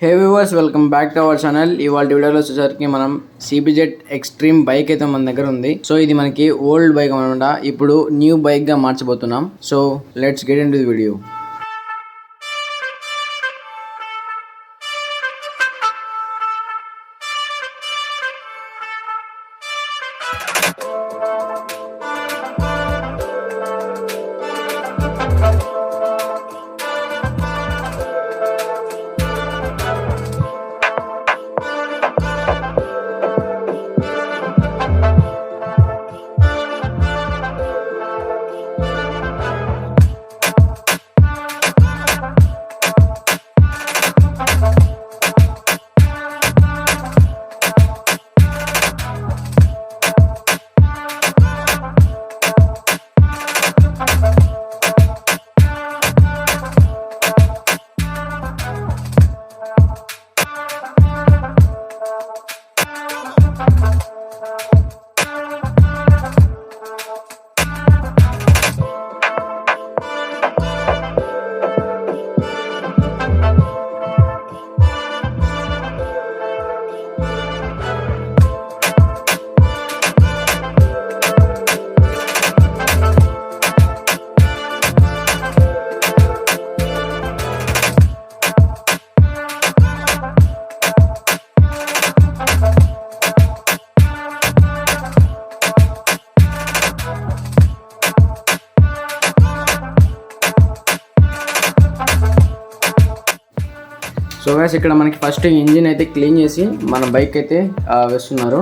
Hey viewers, welcome back to our channel. ఇవాళ వీడియోలో వచ్చేసరికి మనం సిబిజెడ్ ఎక్స్ట్రీమ్ బైక్ అయితే మన దగ్గర ఉంది. సో ఇది మనకి ఓల్డ్ బైక్ అనమాట. ఇప్పుడు న్యూ బైక్ గా మార్చబోతున్నాం. So let's get into the video. So guys, ఇక్కడ మనకి ఫస్ట్ ఇంజిన్ అయితే క్లీన్ చేసి మన బైక్ అయితే వేస్తున్నారు.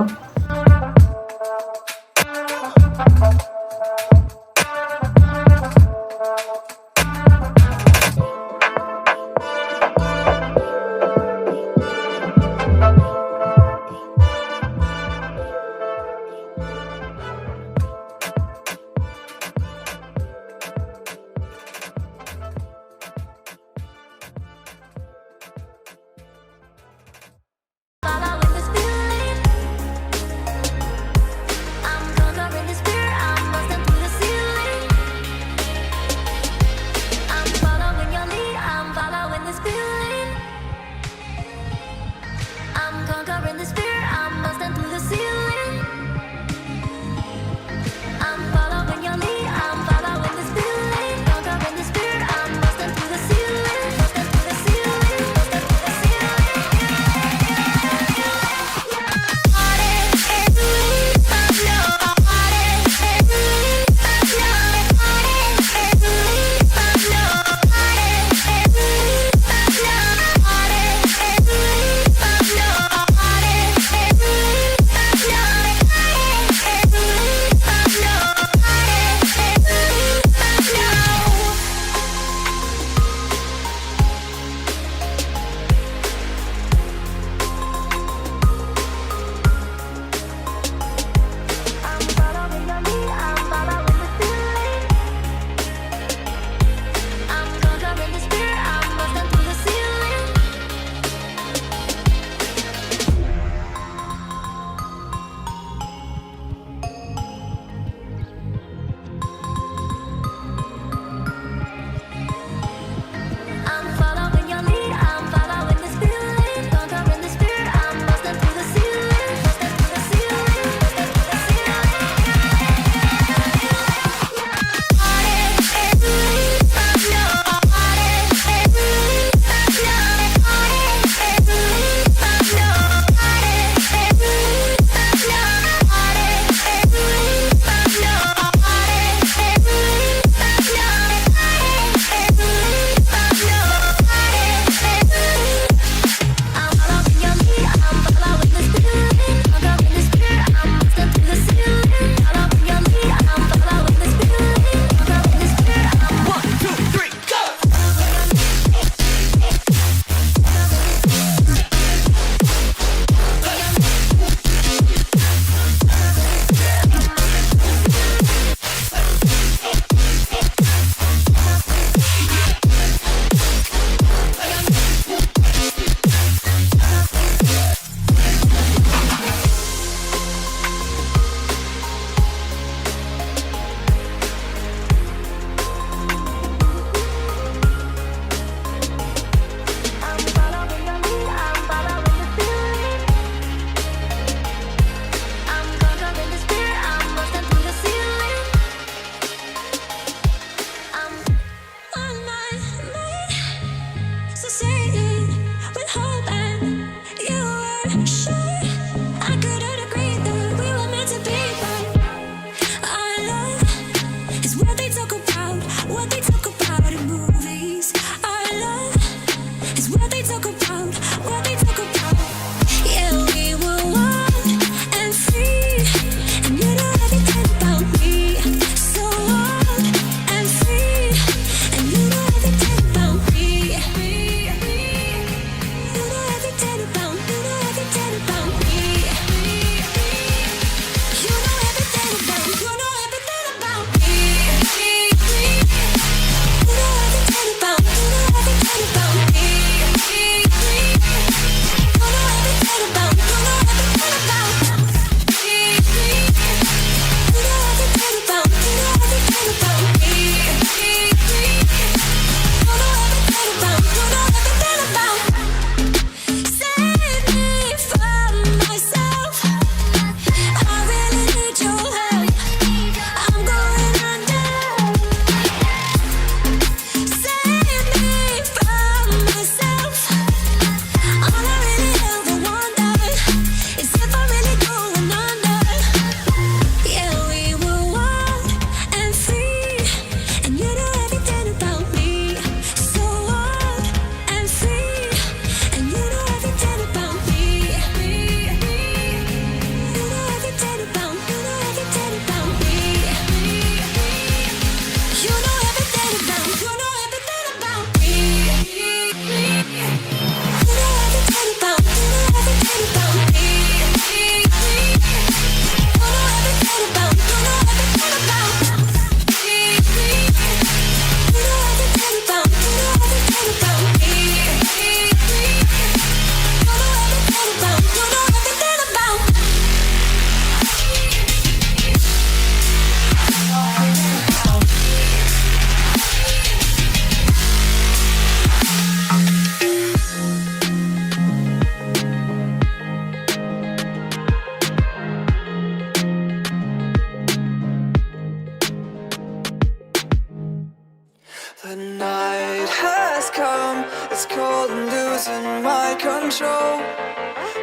control.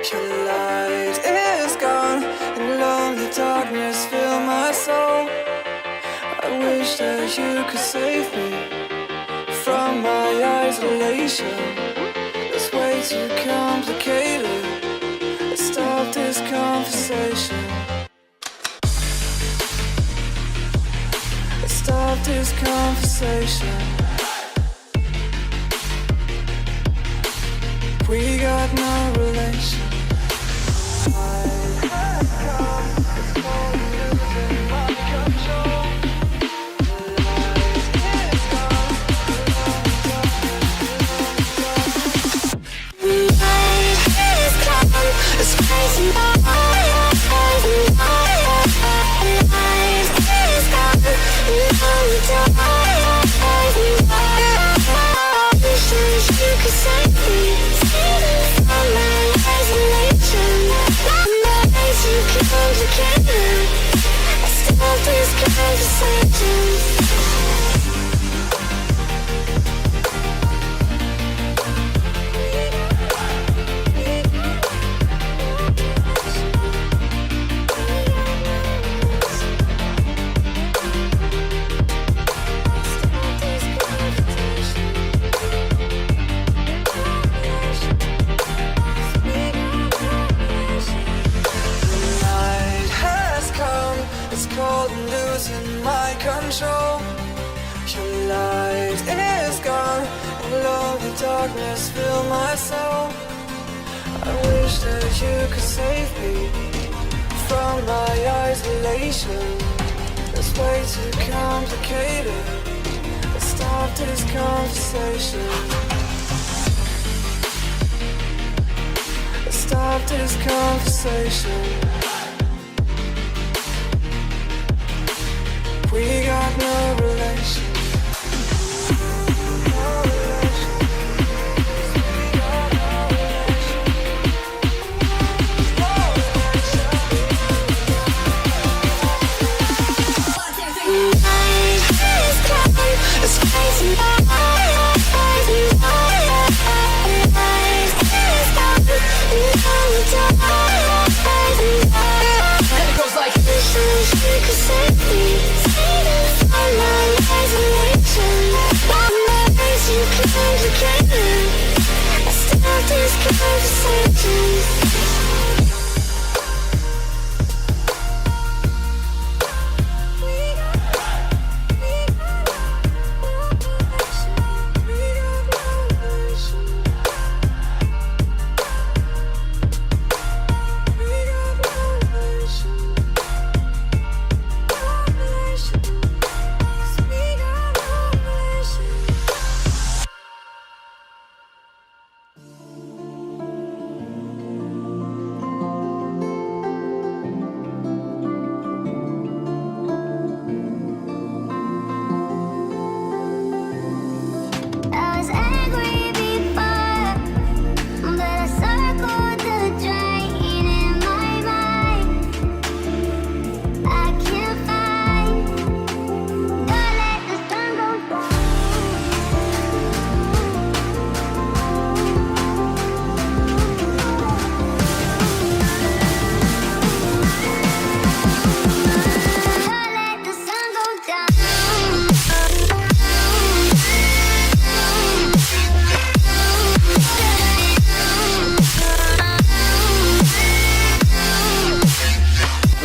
Your light is gone, and lonely darkness fill my soul. I wish that you could save me from my isolation. It's way too complicated. Let's stop this conversation. Let's stop this conversation. We got no relation. It's crazy. You could save me from my isolation. I'm way too complicated. Let's stop this conversation. Control. Your light is gone, and lonely darkness fill my soul. I wish that you could save me from my isolation. It's way too complicated. Let's stop this conversation. Let's stop this conversation. We got no relation. No relation. We got no relation. No relation. It's crazy. And it goes like this. You could save me.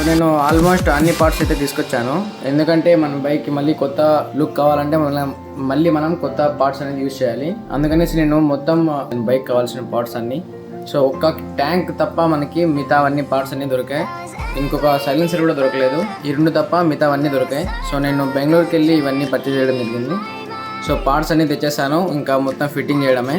నేను almost అన్ని parts అయితే తీసుకొచ్చాను. ఎందుకంటే మన బైక్కి మళ్ళీ కొత్త look కావాలంటే మనం కొత్త పార్ట్స్ అనేది యూజ్ చేయాలి. అందుకనేసి నేను మొత్తం బైక్ కావాల్సిన పార్ట్స్ అన్ని, సో ఒక్క ట్యాంక్ తప్ప మనకి మిగతా అన్ని పార్ట్స్ అన్నీ దొరికాయి. ఇంకొక సైలెన్సర్ కూడా దొరకలేదు. ఈ రెండు తప్ప మిగతా అన్నీ దొరికాయి. సో నేను బెంగళూరుకి వెళ్ళి ఇవన్నీ పర్చేస్ చేయడం జరిగింది. సో పార్ట్స్ అన్నీ తెచ్చేసాను, ఇంకా మొత్తం ఫిట్టింగ్ చేయడమే.